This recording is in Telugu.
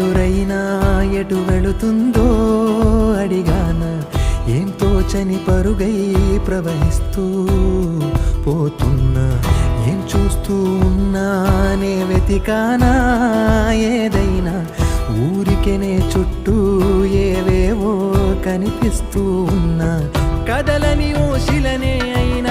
ఎదురైనా ఎటు వెళుతుందో అడిగాన ఏం తోచని పరుగై ప్రవహిస్తూ పోతున్నా ఏం చూస్తూ ఉన్నానే వెతికానా ఏదైనా ఊరికెనే చుట్టూ ఏవేవో కనిపిస్తూ ఉన్నా కదలని ఓ శిలనే అయినా